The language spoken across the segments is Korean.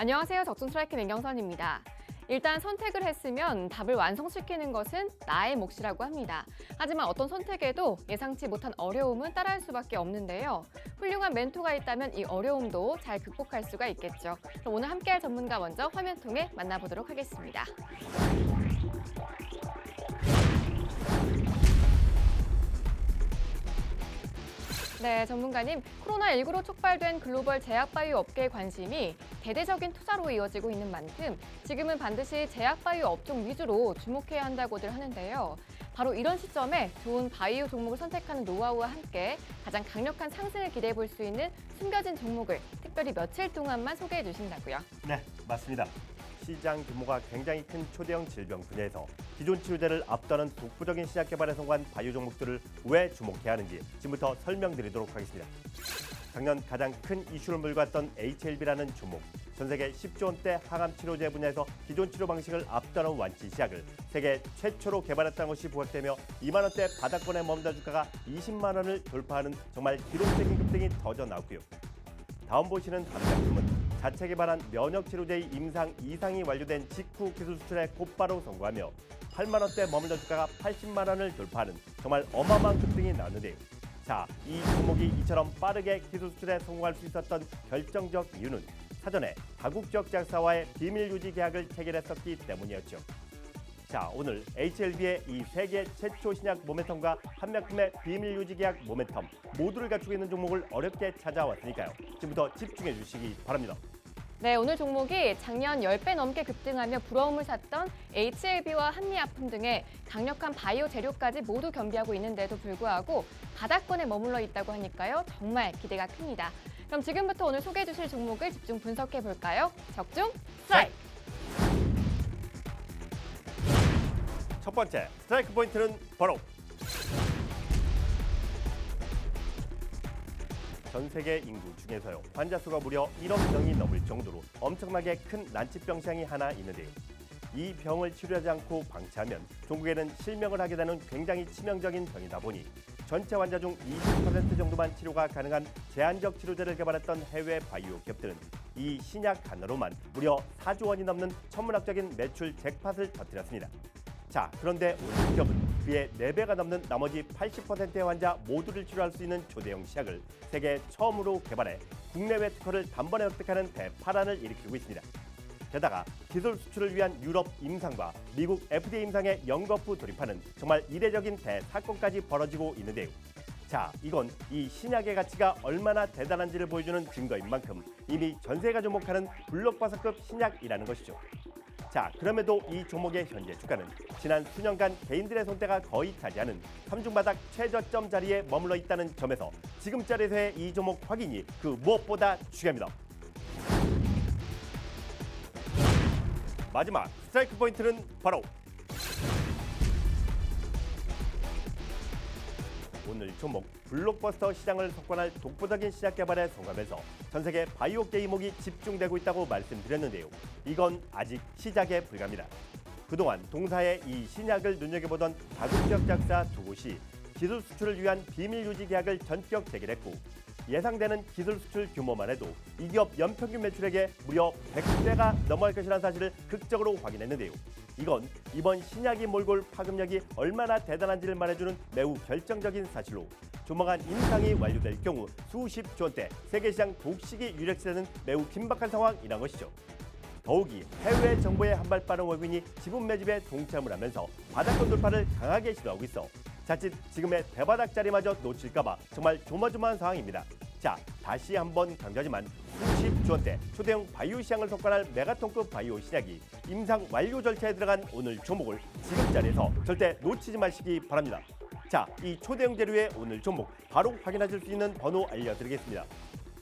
안녕하세요. 적중 스트라이크 민경선입니다. 일단 선택을 했으면 답을 완성시키는 것은 나의 몫이라고 합니다. 하지만 어떤 선택에도 예상치 못한 어려움은 따라할 수밖에 없는데요. 훌륭한 멘토가 있다면 이 어려움도 잘 극복할 수가 있겠죠. 그럼 오늘 함께할 전문가 먼저 화면 통해 만나보도록 하겠습니다. 네, 전문가님, 코로나19로 촉발된 글로벌 제약바이오 업계의 관심이 대대적인 투자로 이어지고 있는 만큼 지금은 반드시 제약바이오 업종 위주로 주목해야 한다고들 하는데요. 바로 이런 시점에 좋은 바이오 종목을 선택하는 노하우와 함께 가장 강력한 상승을 기대해 볼 수 있는 숨겨진 종목을 특별히 며칠 동안만 소개해 주신다고요. 네, 맞습니다. 시장 규모가 굉장히 큰 초대형 질병 분야에서 기존 치료제를 앞서는 독보적인 신약 개발에 성공한 바이오 종목들을 왜 주목해야 하는지 지금부터 설명드리도록 하겠습니다. 작년 가장 큰 이슈를 몰고 왔던 HLB라는 종목. 전 세계 10조 원대 항암 치료제 분야에서 기존 치료 방식을 앞서는 완치 시약을 세계 최초로 개발했다는 것이 부각되며 2만 원대 바닥권에 머문다 주가가 20만 원을 돌파하는 정말 기록적인 급등이 터져 나왔고요. 다음 보시는 다른 작품은 자체 개발한 면역 치료제의 임상 2상이 완료된 직후 기술 수출에 곧바로 성공하며 8만 원대 머물던 주가가 80만 원을 돌파하는 정말 어마어마한 급등이 나왔는데요. 자, 이 종목이 이처럼 빠르게 기술 수출에 성공할 수 있었던 결정적 이유는 사전에 다국적 제약사와의 비밀 유지 계약을 체결했었기 때문이었죠. 자, 오늘 HLB의 이 세계 최초 신약 모멘텀과 한약품의 비밀 유지 계약 모멘텀 모두를 갖추고 있는 종목을 어렵게 찾아왔으니까요. 지금부터 집중해 주시기 바랍니다. 네, 오늘 종목이 작년 10배 넘게 급등하며 부러움을 샀던 HLB와 한미약품 등의 강력한 바이오 재료까지 모두 겸비하고 있는데도 불구하고 바닥권에 머물러 있다고 하니까요. 정말 기대가 큽니다. 그럼 지금부터 오늘 소개해 주실 종목을 집중 분석해 볼까요? 적중 스트라이크! 첫 번째 스트라이크 포인트는 바로 전 세계 인구 중에서요. 환자 수가 무려 1억 명이 넘을 정도로 엄청나게 큰 난치병 시장이 하나 있는데요. 이 병을 치료하지 않고 방치하면 종국에는 실명을 하게 되는 굉장히 치명적인 병이다 보니 전체 환자 중 20% 정도만 치료가 가능한 제한적 치료제를 개발했던 해외 바이오 기업들은 이 신약 하나로만 무려 4조 원이 넘는 천문학적인 매출 잭팟을 터뜨렸습니다. 자, 그런데 오늘 기업은 그의 4배가 넘는 나머지 80%의 환자 모두를 치료할 수 있는 초대형 시약을 세계 처음으로 개발해 국내외 특허를 단번에 획득하는 대파란을 일으키고 있습니다. 게다가 기술 수출을 위한 유럽 임상과 미국 FDA 임상에 연거푸 돌입하는 정말 이례적인 대사건까지 벌어지고 있는데요. 자, 이건 이 신약의 가치가 얼마나 대단한지를 보여주는 증거인 만큼 이미 전 세계가 주목하는 블록버스터급 신약이라는 것이죠. 자, 그럼에도 이 종목의 현재 주가는 지난 수년간 개인들의 손때가 거의 차지하는 삼중바닥 최저점 자리에 머물러 있다는 점에서 지금 자리에서의 이 종목 확인이 그 무엇보다 중요합니다. 마지막 스트라이크 포인트는 바로 오늘 종목 블록버스터 시장을 석권할 독보적인 신약 개발에 성공하면서 전 세계 바이오계 이목이 집중되고 있다고 말씀드렸는데요. 이건 아직 시작에 불과합니다. 그동안 동사의 이 신약을 눈여겨보던 다국적 제약사 두 곳이 기술 수출을 위한 비밀 유지 계약을 전격 체결했고 예상되는 기술 수출 규모만 해도 이 기업 연평균 매출액의 무려 100배가 넘어갈 것이라는 사실을 극적으로 확인했는데요. 이건 이번 신약이 몰고 올 파급력이 얼마나 대단한지를 말해주는 매우 결정적인 사실로 조만간 임상이 완료될 경우 수십조 원대 세계시장 독식이 유력시되는 매우 긴박한 상황이란 것이죠. 더욱이 해외 정부의 한발 빠른 외국인이 지분 매집에 동참을 하면서 바닥권 돌파를 강하게 시도하고 있어 자칫 지금의 대바닥 자리마저 놓칠까 봐 정말 조마조마한 상황입니다. 자, 다시 한번 강조하지만 수십조 원대 초대형 바이오 시장을 석권할 메가톤급 바이오 신약이 임상 완료 절차에 들어간 오늘 종목을 지금 자리에서 절대 놓치지 마시기 바랍니다. 자, 이 초대형 재료의 오늘 종목 바로 확인하실 수 있는 번호 알려드리겠습니다.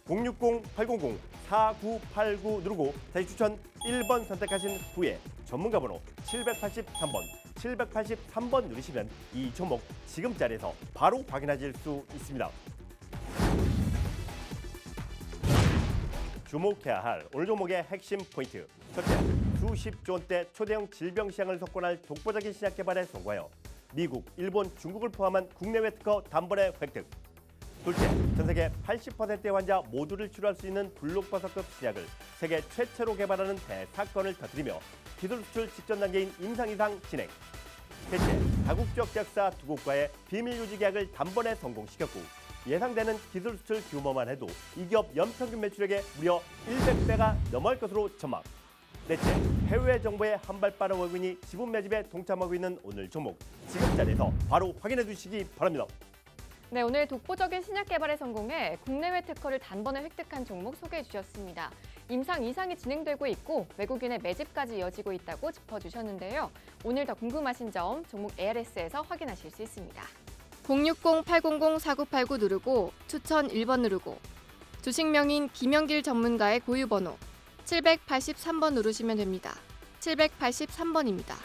060-800-4989 누르고 다시 추천 1번 선택하신 후에 전문가 번호 783번 누르시면 이 종목 지금 자리에서 바로 확인하실 수 있습니다. 주목해야 할 오늘 종목의 핵심 포인트. 첫째, 수십조 원대 초대형 질병 시장을 석권할 독보적인 신약 개발에 성공하여 미국, 일본, 중국을 포함한 국내외 특허 단번에 획득. 둘째, 전 세계 80%의 환자 모두를 치료할 수 있는 블록버스터급 신약을 세계 최초로 개발하는 대사건을 터뜨리며 기술 수출 직전 단계인 임상 이상 진행. 셋째, 다국적 제약사 두 곳과의 비밀 유지 계약을 단번에 성공시켰고 예상되는 기술 수출 규모만 해도 이 기업 연평균 매출액의 무려 100배가 넘어갈 것으로 전망. 넷째, 해외 정보에 한 발 빠른 외국인이 지분 매집에 동참하고 있는 오늘 종목. 지금 자리에서 바로 확인해 주시기 바랍니다. 네, 오늘 독보적인 신약 개발에 성공해 국내외 특허를 단번에 획득한 종목 소개해 주셨습니다. 임상 이상이 진행되고 있고 외국인의 매집까지 이어지고 있다고 짚어주셨는데요. 오늘 더 궁금하신 점 종목 ARS에서 확인하실 수 있습니다. 060-800-4989 누르고 추천 1번 누르고 주식명인 김영길 전문가의 고유번호 783번 누르시면 됩니다. 783번입니다.